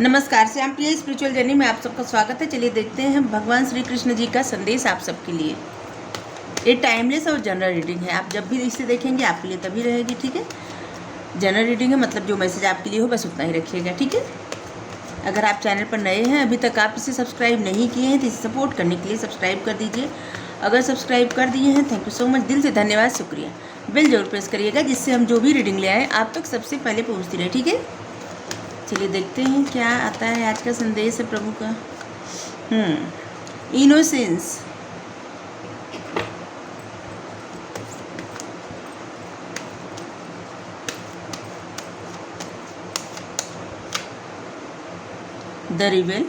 नमस्कार, श्याम प्रिय spiritual journey में आप सबका स्वागत है। चलिए देखते हैं भगवान श्री कृष्ण जी का संदेश आप सबके लिए। ये टाइमलेस और जनरल रीडिंग है। आप जब भी इसे देखेंगे आपके लिए तभी रहेगी, ठीक है। जनरल रीडिंग है, मतलब जो मैसेज आपके लिए हो बस उतना ही रखिएगा, ठीक है। अगर आप चैनल पर नए हैं, अभी तक आप इसे सब्सक्राइब नहीं किए हैं तो इसे सपोर्ट करने के लिए सब्सक्राइब कर दीजिए। अगर सब्सक्राइब कर दिए हैं, थैंक यू सो मच, दिल से धन्यवाद, शुक्रिया। बेल जरूर प्रेस करिएगा जिससे हम जो भी रीडिंग ले आए आप तक सबसे पहले पहुँचती रहे, ठीक है। चलिए देखते हैं क्या आता है आज का संदेश है प्रभु का। Innocence, the rebel,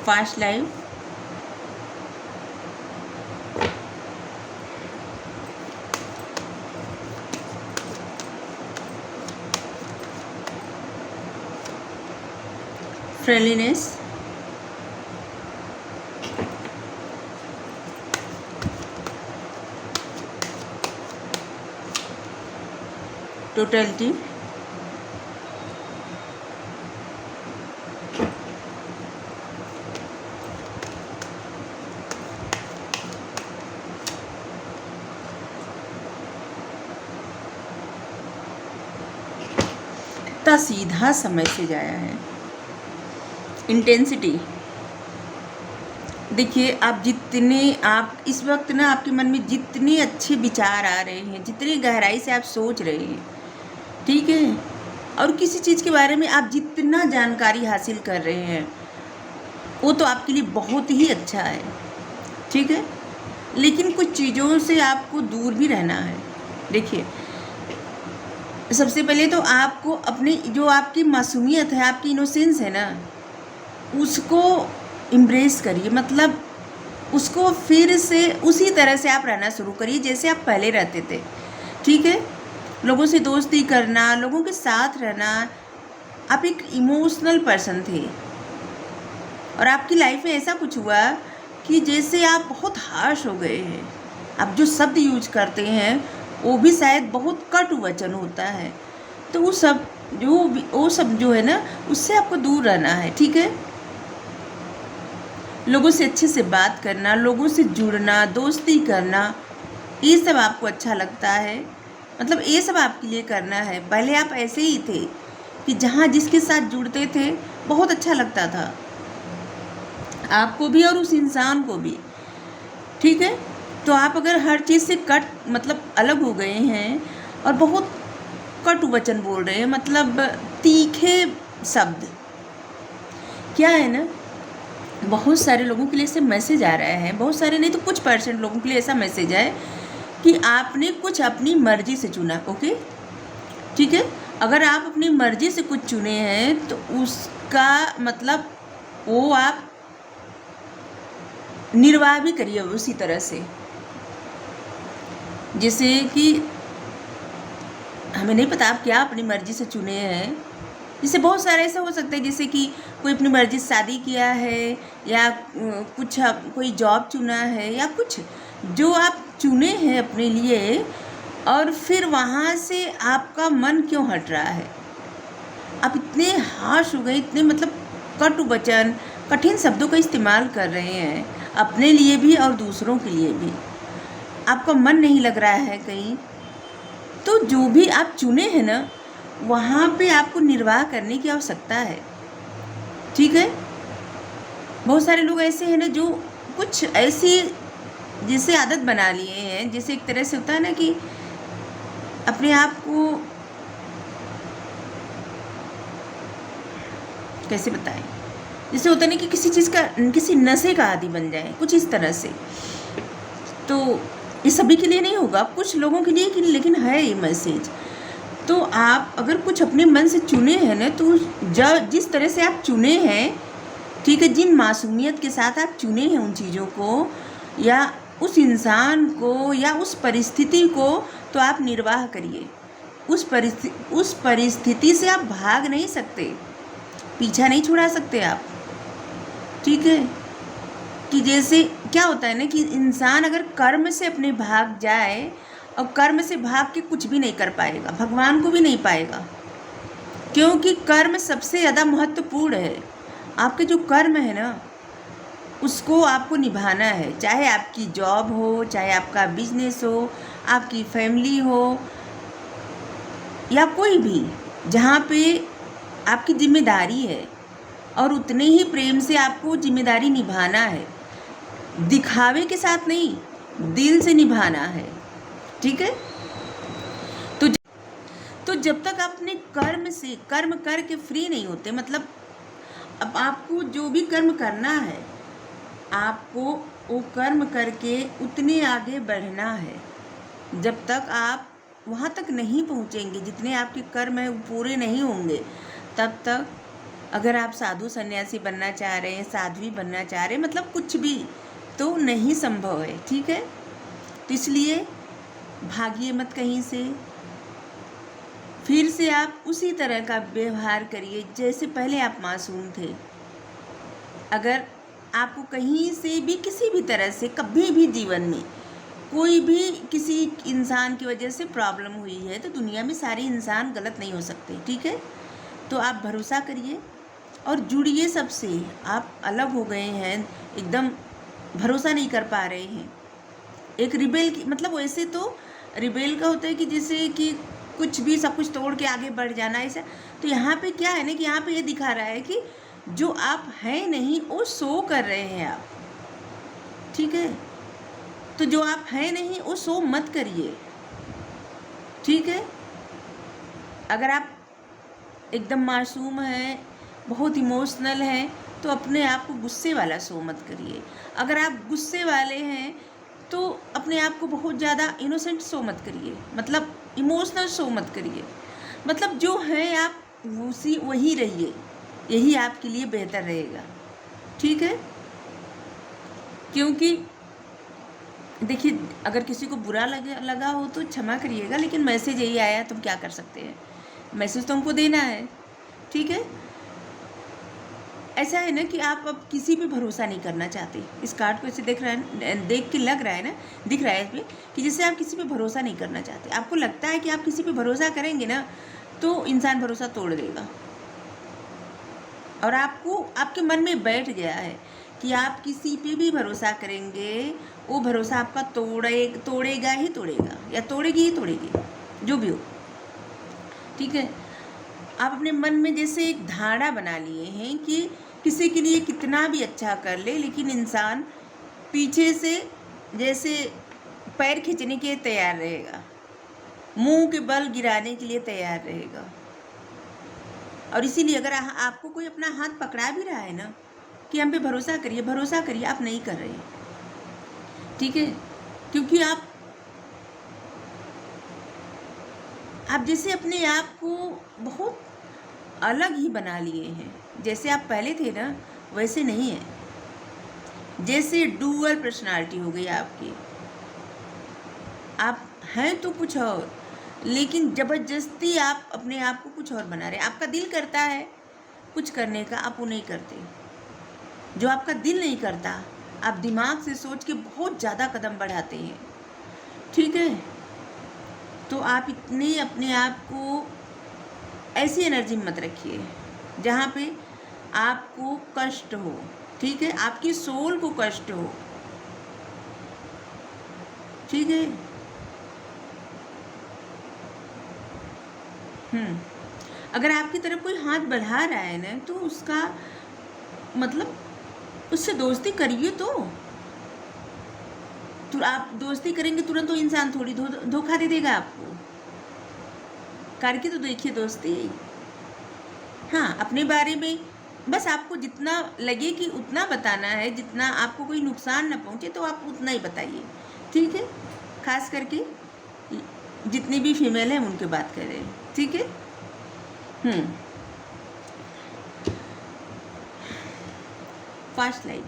fast life, friendliness, totality, इतना सीधा सा मैसेज आया है। इंटेंसिटी, देखिए आप इस वक्त ना आपके मन में जितने अच्छे विचार आ रहे हैं, जितनी गहराई से आप सोच रहे हैं, ठीक है, और किसी चीज़ के बारे में आप जितना जानकारी हासिल कर रहे हैं वो तो आपके लिए बहुत ही अच्छा है, ठीक है। लेकिन कुछ चीज़ों से आपको दूर भी रहना है। देखिए, सबसे पहले तो आपको अपने जो आपकी मासूमियत है, आपकी इनोसेंस है ना, उसको इम्ब्रेस करिए। मतलब उसको फिर से उसी तरह से आप रहना शुरू करिए जैसे आप पहले रहते थे, ठीक है। लोगों से दोस्ती करना, लोगों के साथ रहना। आप एक इमोशनल पर्सन थे और आपकी लाइफ में ऐसा कुछ हुआ कि जैसे आप बहुत हार्श हो गए हैं। आप जो शब्द यूज करते हैं वो भी शायद बहुत कटु वचन होता है, तो वो सब जो है ना, उससे आपको दूर रहना है, ठीक है। लोगों से अच्छे से बात करना, लोगों से जुड़ना, दोस्ती करना, ये सब आपको अच्छा लगता है। मतलब ये सब आपके लिए करना है। पहले आप ऐसे ही थे कि जहाँ जिसके साथ जुड़ते थे बहुत अच्छा लगता था आपको भी और उस इंसान को भी, ठीक है। तो आप अगर हर चीज़ से अलग हो गए हैं और बहुत कटु वचन बोल रहे हैं, मतलब तीखे शब्द, क्या है ना, बहुत सारे लोगों के लिए ऐसे मैसेज आ रहा है, बहुत सारे नहीं तो कुछ % लोगों के लिए ऐसा मैसेज है कि आपने कुछ अपनी मर्जी से चुना, ओके, ठीक है। अगर आप अपनी मर्जी से कुछ चुने हैं तो उसका मतलब वो आप निर्वाह भी करिए उसी तरह से। जैसे कि हमें नहीं पता आप क्या अपनी मर्जी से चुने हैं। जैसे बहुत सारे ऐसा हो सकता है, जैसे कि कोई अपनी मर्जी से शादी किया है या कोई जॉब चुना है या कुछ जो आप चुने हैं अपने लिए, और फिर वहाँ से आपका मन क्यों हट रहा है। आप इतने हार्श हो गए, इतने कटु वचन, कठिन शब्दों का इस्तेमाल कर रहे हैं अपने लिए भी और दूसरों के लिए भी। आपका मन नहीं लग रहा है कहीं, तो जो भी आप चुने हैं ना, वहाँ पे आपको निर्वाह करने की आवश्यकता है, ठीक है। बहुत सारे लोग ऐसे हैं ना जो कुछ ऐसी जैसे आदत बना लिए हैं, जैसे एक तरह से होता है ना कि अपने आप को कैसे बताएं, जैसे होता नहीं कि किसी चीज़ का, किसी नशे का आदी बन जाए, कुछ इस तरह से। तो ये सभी के लिए नहीं होगा, कुछ लोगों के लिए, लेकिन है ये मैसेज। तो आप अगर कुछ अपने मन से चुने हैं ना, तो जिस तरह से आप चुने हैं, ठीक है, जिन मासूमियत के साथ आप चुने हैं उन चीज़ों को या उस इंसान को या उस परिस्थिति को, तो आप निर्वाह करिए। उस परिस्थिति से आप भाग नहीं सकते, पीछा नहीं छुड़ा सकते आप, ठीक है। कि जैसे क्या होता है ना कि इंसान अगर कर्म से अपने भाग जाए और कर्म से भाग के कुछ भी नहीं कर पाएगा, भगवान को भी नहीं पाएगा, क्योंकि कर्म सबसे ज़्यादा महत्वपूर्ण है। आपके जो कर्म है ना उसको आपको निभाना है, चाहे आपकी जॉब हो, चाहे आपका बिजनेस हो, आपकी फैमिली हो, या कोई भी, जहाँ पे आपकी जिम्मेदारी है, और उतने ही प्रेम से आपको जिम्मेदारी निभाना है, दिखावे के साथ नहीं, दिल से निभाना है। ठीक है। तो जब तक अपने कर्म से कर्म करके फ्री नहीं होते, मतलब अब आपको जो भी कर्म करना है, आपको वो कर्म करके उतने आगे बढ़ना है। जब तक आप वहाँ तक नहीं पहुँचेंगे, जितने आपके कर्म हैं वो पूरे नहीं होंगे, तब तक अगर आप साधु सन्यासी बनना चाह रहे हैं, साध्वी बनना चाह रहे हैं, मतलब कुछ भी, तो नहीं संभव है। ठीक है। तो इसलिए भागिए मत कहीं से, फिर से आप उसी तरह का व्यवहार करिए जैसे पहले आप मासूम थे। अगर आपको कहीं से भी किसी भी तरह से कभी भी जीवन में कोई भी किसी इंसान की वजह से प्रॉब्लम हुई है, तो दुनिया में सारे इंसान गलत नहीं हो सकते। ठीक है। तो आप भरोसा करिए और जुड़िए सबसे। आप अलग हो गए हैं, एकदम भरोसा नहीं कर पा रहे हैं। एक रिबेल की मतलब, वैसे तो रिबेल का होता है कि जैसे कि कुछ भी सब कुछ तोड़ के आगे बढ़ जाना, ऐसा। तो यहाँ पे क्या है ना कि यहाँ पे ये दिखा रहा है कि जो आप हैं नहीं वो शो कर रहे हैं आप। ठीक है। तो जो आप हैं नहीं वो शो मत करिए। ठीक है। अगर आप एकदम मासूम हैं, बहुत इमोशनल हैं, तो अपने आप को गुस्से वाला शो मत करिए। अगर आप गुस्से वाले हैं तो अपने आप को बहुत ज़्यादा इनोसेंट शो मत करिए, मतलब इमोशनल शो मत करिए। मतलब जो है आप वही रहिए, यही आपके लिए बेहतर रहेगा। ठीक है। क्योंकि देखिए, अगर किसी को बुरा लगा हो तो क्षमा करिएगा, लेकिन मैसेज यही आया, तुम क्या कर सकते हैं, मैसेज तो हमको देना है। ठीक है। ऐसा है ना कि आप अब किसी पे भरोसा नहीं करना चाहते। इस कार्ड को ऐसे देख के लग रहा है ना, दिख रहा है इसमें कि जैसे आप किसी पे भरोसा नहीं करना चाहते। आपको लगता है कि आप किसी पे भरोसा करेंगे ना तो इंसान भरोसा तोड़ देगा, और आपको आपके मन में बैठ गया है कि आप किसी पे भी भरोसा करेंगे, वो भरोसा आपका तोड़ेगा ही तोड़ेगा, या तोड़ेगी ही तोड़ेगी, जो भी हो। ठीक है। आप अपने मन में जैसे एक धारणा बना लिए हैं कि किसी के लिए कितना भी अच्छा कर ले, लेकिन इंसान पीछे से जैसे पैर खींचने के लिए तैयार रहेगा, मुंह के बल गिराने के लिए तैयार रहेगा। और इसीलिए अगर आपको कोई अपना हाथ पकड़ा भी रहा है ना कि हम पे भरोसा करिए, भरोसा करिए, आप नहीं कर रहे। ठीक है। क्योंकि आप जैसे अपने आप को बहुत अलग ही बना लिए हैं। जैसे आप पहले थे ना वैसे नहीं है। जैसे डुअल पर्सनालिटी हो गई आपकी। आप हैं तो कुछ और, लेकिन ज़बरदस्ती आप अपने आप को कुछ और बना रहे। आपका दिल करता है कुछ करने का, आप वो नहीं करते। जो आपका दिल नहीं करता, आप दिमाग से सोच के बहुत ज़्यादा कदम बढ़ाते हैं। ठीक है। तो आप इतने अपने आप को ऐसी एनर्जी में मत रखिए जहाँ पे आपको कष्ट हो। ठीक है। आपकी सोल को कष्ट हो। ठीक है। अगर आपकी तरफ कोई हाथ बढ़ा रहा है ना तो उसका मतलब उससे दोस्ती करिए। तो आप दोस्ती करेंगे तुरंत तो इंसान थोड़ी धोखा दे देगा आपको। करके तो देखिए दोस्ती। हाँ, अपने बारे में बस आपको जितना लगे कि उतना बताना है, जितना आपको कोई नुकसान ना पहुँचे तो आप उतना ही बताइए। ठीक है। खास करके जितनी भी फीमेल हैं उनके बात कर रहे हैं। ठीक है। पास्ट लाइफ,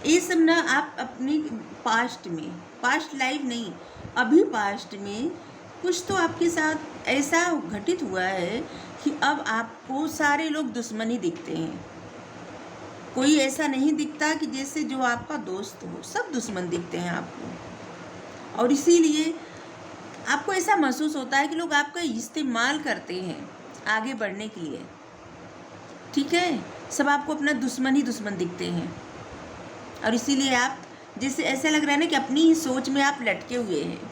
ये सब ना आप अपनी पास्ट लाइफ नहीं, अभी पास्ट में कुछ तो आपके साथ ऐसा घटित हुआ है कि अब आपको सारे लोग दुश्मन ही दिखते हैं। कोई ऐसा नहीं दिखता कि जैसे जो आपका दोस्त हो, सब दुश्मन दिखते हैं आपको। और इसीलिए आपको ऐसा महसूस होता है कि लोग आपका इस्तेमाल करते हैं आगे बढ़ने के लिए, ठीक है। सब आपको अपना दुश्मन ही दुश्मन दिखते हैं, और इसीलिए आप जैसे ऐसा लग रहा है ना कि अपनी ही सोच में आप लटके हुए हैं।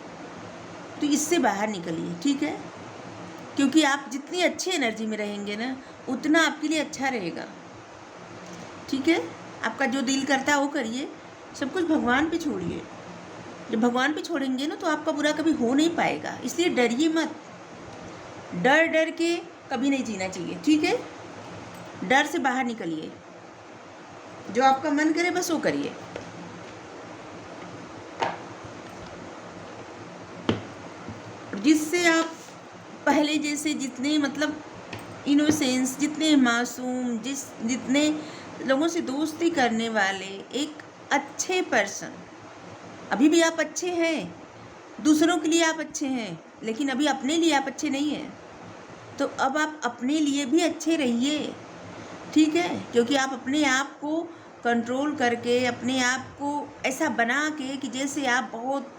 तो इससे बाहर निकलिए, ठीक है, क्योंकि आप जितनी अच्छी एनर्जी में रहेंगे ना, उतना आपके लिए अच्छा रहेगा, ठीक है। आपका जो दिल करता है वो करिए, सब कुछ भगवान पे छोड़िए। जब भगवान पे छोड़ेंगे ना तो आपका बुरा कभी हो नहीं पाएगा। इसलिए डरिए मत, डर डर के कभी नहीं जीना चाहिए, ठीक है। डर से बाहर निकलिए, जो आपका मन करे बस वो करिए। जिससे आप पहले जैसे जितने मतलब इनोसेंस, जितने मासूम, जितने लोगों से दोस्ती करने वाले एक अच्छे पर्सन, अभी भी आप अच्छे हैं, दूसरों के लिए आप अच्छे हैं, लेकिन अभी अपने लिए आप अच्छे नहीं हैं। तो अब आप अपने लिए भी अच्छे रहिए, ठीक है, क्योंकि आप अपने आप को कंट्रोल करके, अपने आप को ऐसा बना के कि जैसे आप बहुत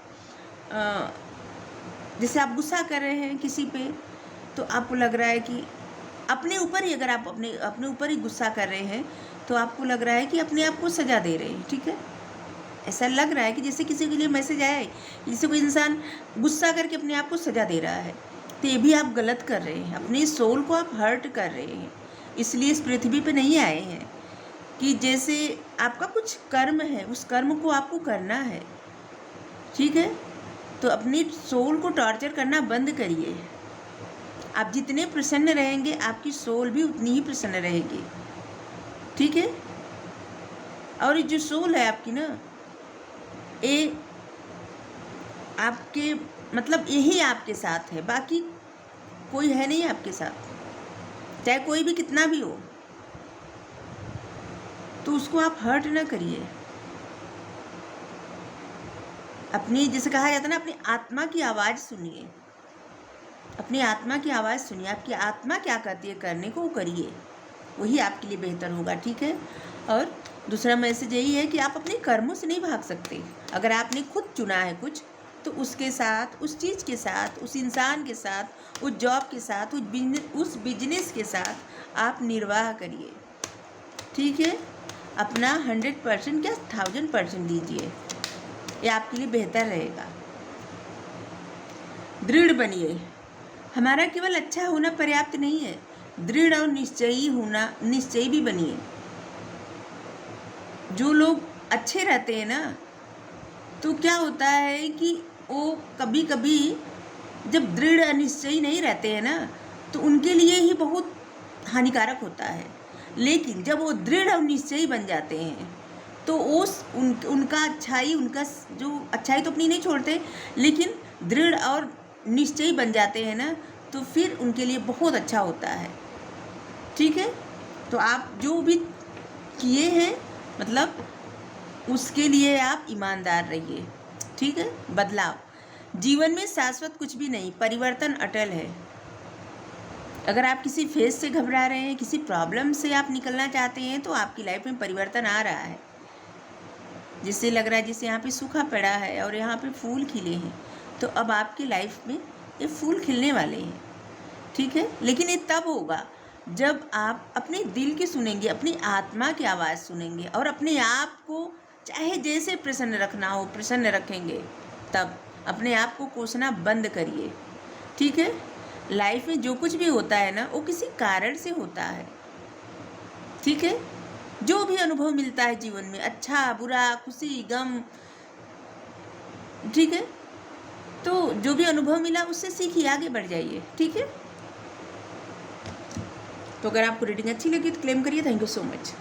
जैसे आप गुस्सा कर रहे हैं किसी पे, तो आपको लग रहा है कि अपने ऊपर ही, अगर आप अपने ऊपर ही गुस्सा कर रहे हैं तो आपको लग रहा है कि अपने आप को सजा दे रहे हैं, ठीक है। ऐसा लग रहा है कि जैसे किसी के लिए मैसेज आया है, जैसे कोई इंसान गुस्सा करके अपने आप को सजा दे रहा है, तो ये भी आप गलत कर रहे हैं, अपने सोल को आप हर्ट कर रहे हैं। इसलिए इस पृथ्वी पे नहीं आए हैं कि जैसे आपका कुछ कर्म है, उस कर्म को आपको करना है, ठीक है। तो अपनी सोल को टॉर्चर करना बंद करिए। आप जितने प्रसन्न रहेंगे, आपकी सोल भी उतनी ही प्रसन्न रहेगी, ठीक है। और जो सोल है आपकी ना, ये आपके मतलब यही आपके साथ है, बाकी कोई है नहीं आपके साथ, चाहे कोई भी कितना भी हो, तो उसको आप हर्ट ना करिए। अपनी, जैसे कहा जाता है ना, अपनी आत्मा की आवाज़ सुनिए, अपनी आत्मा की आवाज़ सुनिए। आपकी आत्मा क्या कहती है करने को, वो करिए, वही आपके लिए बेहतर होगा, ठीक है। और दूसरा मैसेज यही है कि आप अपने कर्मों से नहीं भाग सकते। अगर आपने खुद चुना है कुछ, तो उसके साथ, उस चीज़ के साथ, उस इंसान के साथ, उस जॉब के साथ, उस बिजनेस के साथ आप निर्वाह करिए, ठीक है। अपना 100% क्या 1000% दीजिए, ये आपके लिए बेहतर रहेगा। दृढ़ बनिए। हमारा केवल अच्छा होना पर्याप्त नहीं है, दृढ़ और निश्चयी भी बनिए। जो लोग अच्छे रहते हैं ना, तो क्या होता है कि वो कभी कभी जब दृढ़ और निश्चयी नहीं रहते हैं ना, तो उनके लिए ही बहुत हानिकारक होता है। लेकिन जब वो दृढ़ और निश्चयी बन जाते हैं, तो उनका अच्छाई, उनका जो अच्छाई तो अपनी नहीं छोड़ते, लेकिन दृढ़ और निश्चयी बन जाते हैं ना, तो फिर उनके लिए बहुत अच्छा होता है, ठीक है। तो आप जो भी किए हैं, मतलब उसके लिए आप ईमानदार रहिए, ठीक है। बदलाव। जीवन में शाश्वत कुछ भी नहीं, परिवर्तन अटल है। अगर आप किसी फेज से घबरा रहे हैं, किसी प्रॉब्लम से आप निकलना चाहते हैं, तो आपकी लाइफ में परिवर्तन आ रहा है। जिससे लग रहा है जैसे यहाँ पे सूखा पड़ा है और यहाँ पे फूल खिले हैं, तो अब आपकी लाइफ में ये फूल खिलने वाले हैं, ठीक है। लेकिन ये तब होगा जब आप अपने दिल की सुनेंगे, अपनी आत्मा की आवाज़ सुनेंगे, और अपने आप को चाहे जैसे प्रसन्न रखना हो प्रसन्न रखेंगे। तब अपने आप को कोसना बंद करिए, ठीक है। लाइफ में जो कुछ भी होता है ना, वो किसी कारण से होता है, ठीक है। जो भी अनुभव मिलता है जीवन में, अच्छा बुरा, खुशी गम, ठीक है, तो जो भी अनुभव मिला उससे सीखिए, आगे बढ़ जाइए, ठीक है। तो अगर आपको रीडिंग अच्छी लगी तो क्लेम करिए। Thank you so much.